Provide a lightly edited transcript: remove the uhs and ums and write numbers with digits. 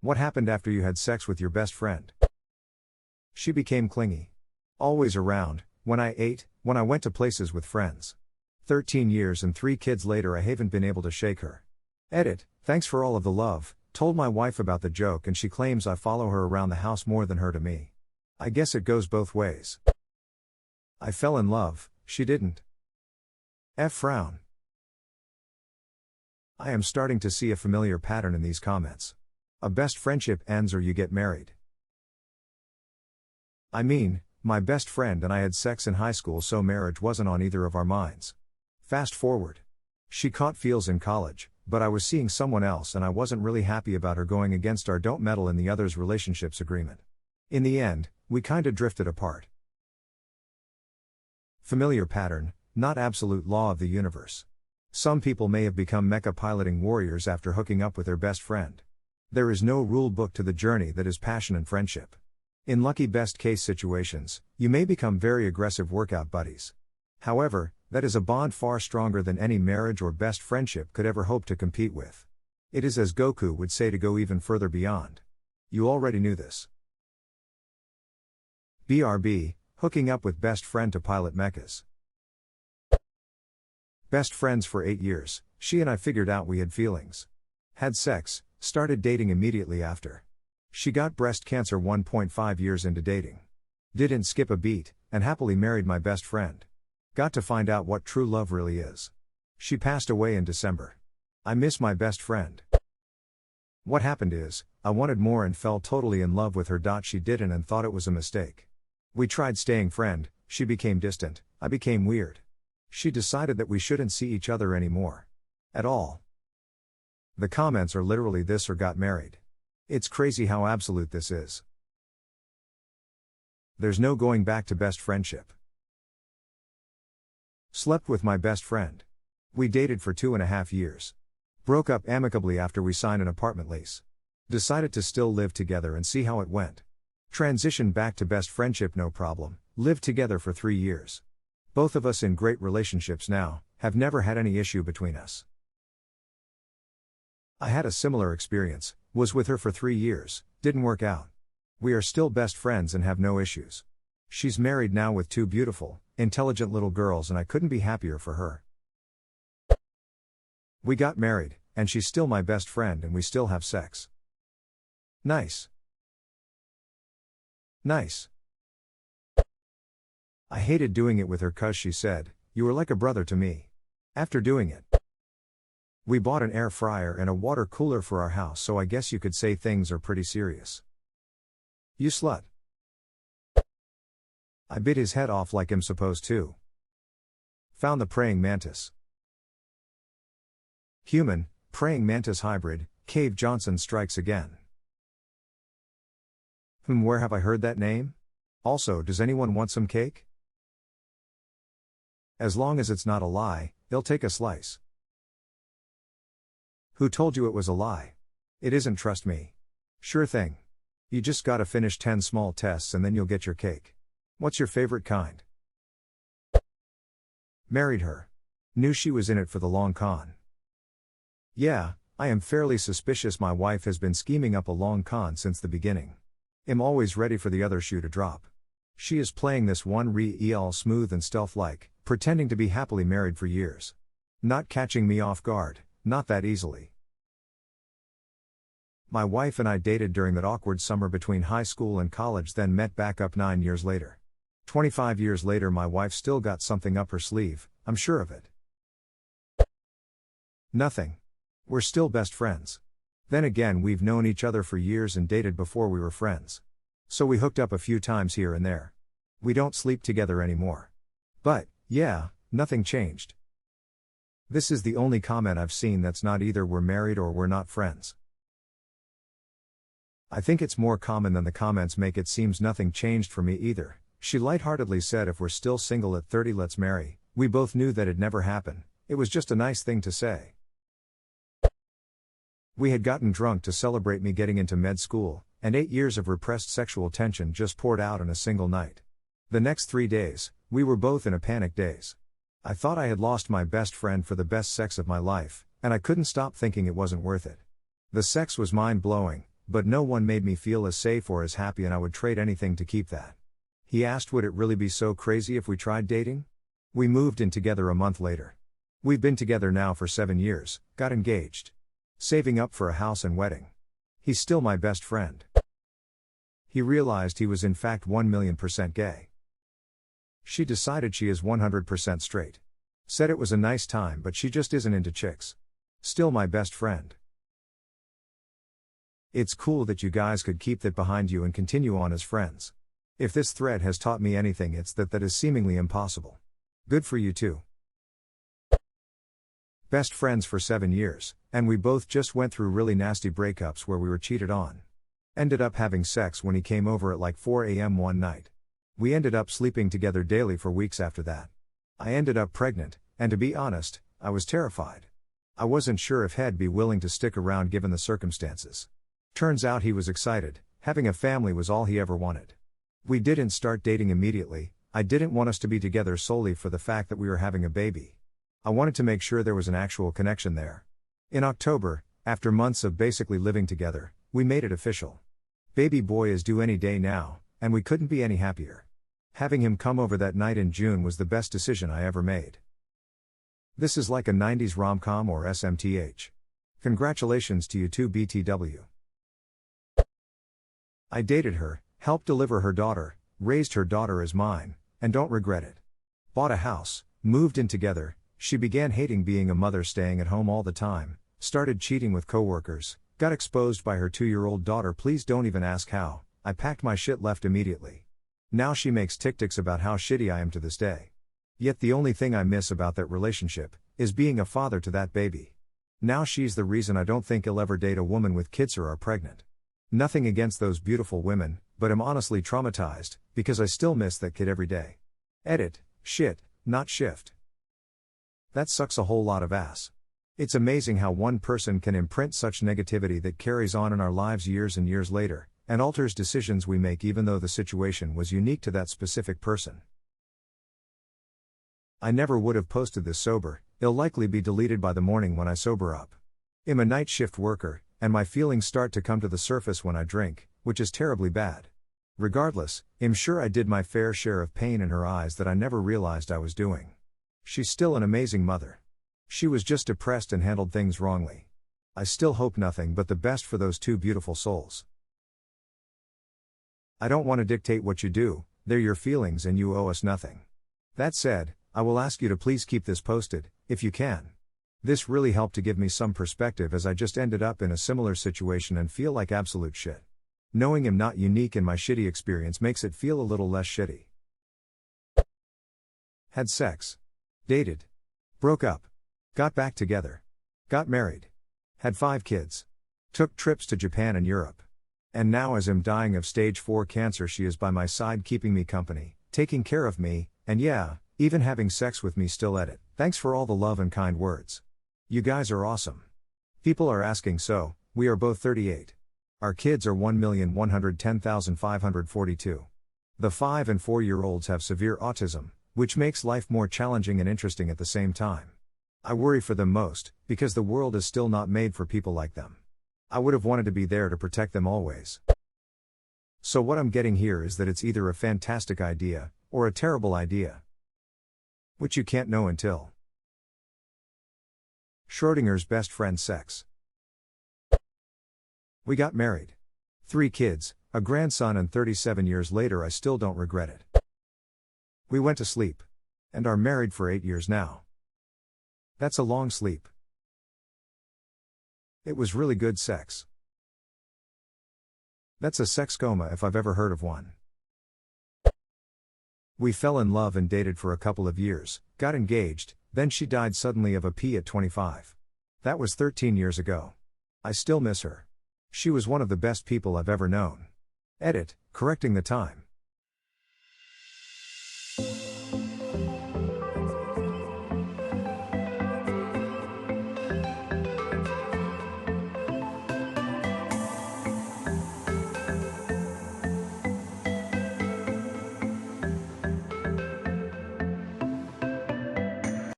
What happened after you had sex with your best friend? She became clingy. Always around, when I ate, when I went to places with friends. 13 years and 3 kids later I haven't been able to shake her. Edit, thanks for all of the love, told my wife about the joke and she claims I follow her around the house more than her to me. I guess it goes both ways. I fell in love, she didn't. Frown. I am starting to see a familiar pattern in these comments. A best friendship ends or you get married. I mean, my best friend and I had sex in high school, so marriage wasn't on either of our minds. Fast forward. She caught feels in college, but I was seeing someone else and I wasn't really happy about her going against our don't meddle in the other's relationships agreement. In the end, we kinda drifted apart. Familiar pattern, not absolute law of the universe. Some people may have become mecha piloting warriors after hooking up with their best friend. There is no rule book to the journey that is passion and friendship. In lucky best case situations, you may become very aggressive workout buddies. However, that is a bond far stronger than any marriage or best friendship could ever hope to compete with. It is, as Goku would say, to go even further beyond. You already knew this. BRB, hooking up with best friend to pilot mechas. Best friends for 8 years, she and I figured out we had feelings. Had sex, started dating immediately after. She got breast cancer 1.5 years into dating. Didn't skip a beat, and happily married my best friend. Got to find out what true love really is. She passed away in December. I miss my best friend. What happened is, I wanted more and fell totally in love with her. She didn't and thought it was a mistake. We tried staying friend, she became distant, I became weird. She decided that we shouldn't see each other anymore. At all. The comments are literally this or got married. It's crazy how absolute this is. There's no going back to best friendship. Slept with my best friend. We dated for 2.5 years. Broke up amicably after we signed an apartment lease. Decided to still live together and see how it went. Transitioned back to best friendship, no problem, lived together for 3 years. Both of us in great relationships now, have never had any issue between us. I had a similar experience, was with her for 3 years, didn't work out. We are still best friends and have no issues. She's married now with 2 beautiful, intelligent little girls and I couldn't be happier for her. We got married, and she's still my best friend and we still have sex. Nice. Nice. I hated doing it with her cause she said, "You were like a brother to me." After doing it, we bought an air fryer and a water cooler for our house, so I guess you could say things are pretty serious. You slut. I bit his head off like I'm supposed to. Found the praying mantis. Human, praying mantis hybrid, Cave Johnson strikes again. Where have I heard that name? Also, does anyone want some cake? As long as it's not a lie, they'll take a slice. Who told you it was a lie? It isn't, trust me. Sure thing. You just gotta finish 10 small tests and then you'll get your cake. What's your favorite kind? Married her. Knew she was in it for the long con. Yeah, I am fairly suspicious my wife has been scheming up a long con since the beginning. Am always ready for the other shoe to drop. She is playing this one all smooth and stealth-like, pretending to be happily married for years. Not catching me off guard, not that easily. My wife and I dated during that awkward summer between high school and college, then met back up 9 years later. 25 years later my wife still got something up her sleeve, I'm sure of it. Nothing. We're still best friends. Then again, we've known each other for years and dated before we were friends. So we hooked up a few times here and there. We don't sleep together anymore. But, yeah, nothing changed. This is the only comment I've seen that's not either we're married or we're not friends. I think it's more common than the comments make it. Seems nothing changed for me either. She lightheartedly said, if we're still single at 30, let's marry. We both knew that'd never happen. It was just a nice thing to say. We had gotten drunk to celebrate me getting into med school, and 8 years of repressed sexual tension just poured out in a single night. The next 3 days, we were both in a panic daze. I thought I had lost my best friend for the best sex of my life, and I couldn't stop thinking it wasn't worth it. The sex was mind-blowing, but no one made me feel as safe or as happy, and I would trade anything to keep that. He asked, would it really be so crazy if we tried dating? We moved in together a month later. We've been together now for 7 years, got engaged. Saving up for a house and wedding. He's still my best friend. He realized he was in fact 1,000,000% gay. She decided she is 100% straight. Said it was a nice time, but she just isn't into chicks. Still my best friend. It's cool that you guys could keep that behind you and continue on as friends. If this thread has taught me anything, it's that is seemingly impossible. Good for you too. Best friends for 7 years, and we both just went through really nasty breakups where we were cheated on. Ended up having sex when he came over at like 4 a.m. one night. We ended up sleeping together daily for weeks after that. I ended up pregnant, and to be honest, I was terrified. I wasn't sure if he'd be willing to stick around given the circumstances. Turns out he was excited, having a family was all he ever wanted. We didn't start dating immediately. I didn't want us to be together solely for the fact that we were having a baby. I wanted to make sure there was an actual connection there. In October, after months of basically living together, we made it official. Baby boy is due any day now, and we couldn't be any happier. Having him come over that night in June was the best decision I ever made. This is like a 90s rom-com or SMTH. Congratulations to you two BTW. I dated her, helped deliver her daughter, raised her daughter as mine, and don't regret it. Bought a house, moved in together. She began hating being a mother, staying at home all the time, started cheating with coworkers, got exposed by her 2-year-old daughter. Please don't even ask how. I packed my shit, left immediately. Now she makes TikToks about how shitty I am to this day. Yet the only thing I miss about that relationship is being a father to that baby. Now she's the reason I don't think he'll ever date a woman with kids or are pregnant. Nothing against those beautiful women, but I'm honestly traumatized, because I still miss that kid every day. Edit, shit, not shift. That sucks a whole lot of ass. It's amazing how one person can imprint such negativity that carries on in our lives years and years later, and alters decisions we make even though the situation was unique to that specific person. I never would have posted this sober, it'll likely be deleted by the morning when I sober up. I'm a night shift worker, and my feelings start to come to the surface when I drink, which is terribly bad. Regardless, I'm sure I did my fair share of pain in her eyes that I never realized I was doing. She's still an amazing mother. She was just depressed and handled things wrongly. I still hope nothing but the best for those two beautiful souls. I don't want to dictate what you do, they're your feelings and you owe us nothing. That said, I will ask you to please keep this posted, if you can. This really helped to give me some perspective, as I just ended up in a similar situation and feel like absolute shit. Knowing I'm not unique in my shitty experience makes it feel a little less shitty. Had sex. Dated. Broke up. Got back together. Got married. Had 5 kids. Took trips to Japan and Europe. And now, as I'm dying of stage 4 cancer, she is by my side, keeping me company, taking care of me, and yeah, even having sex with me still. Edit. Thanks for all the love and kind words. You guys are awesome. People are asking, so, we are both 38. Our kids are 1,110,542. The 5 and 4-year-olds have severe autism, which makes life more challenging and interesting at the same time. I worry for them most, because the world is still not made for people like them. I would have wanted to be there to protect them always. So what I'm getting here is that it's either a fantastic idea, or a terrible idea. Which you can't know until. Schrodinger's best friend sex. We got married. 3 kids, a grandson, and 37 years later I still don't regret it. We went to sleep. And are married for 8 years now. That's a long sleep. It was really good sex. That's a sex coma if I've ever heard of one. We fell in love and dated for a couple of years, got engaged, then she died suddenly of a P at 25. That was 13 years ago. I still miss her. She was one of the best people I've ever known. Edit, correcting the time.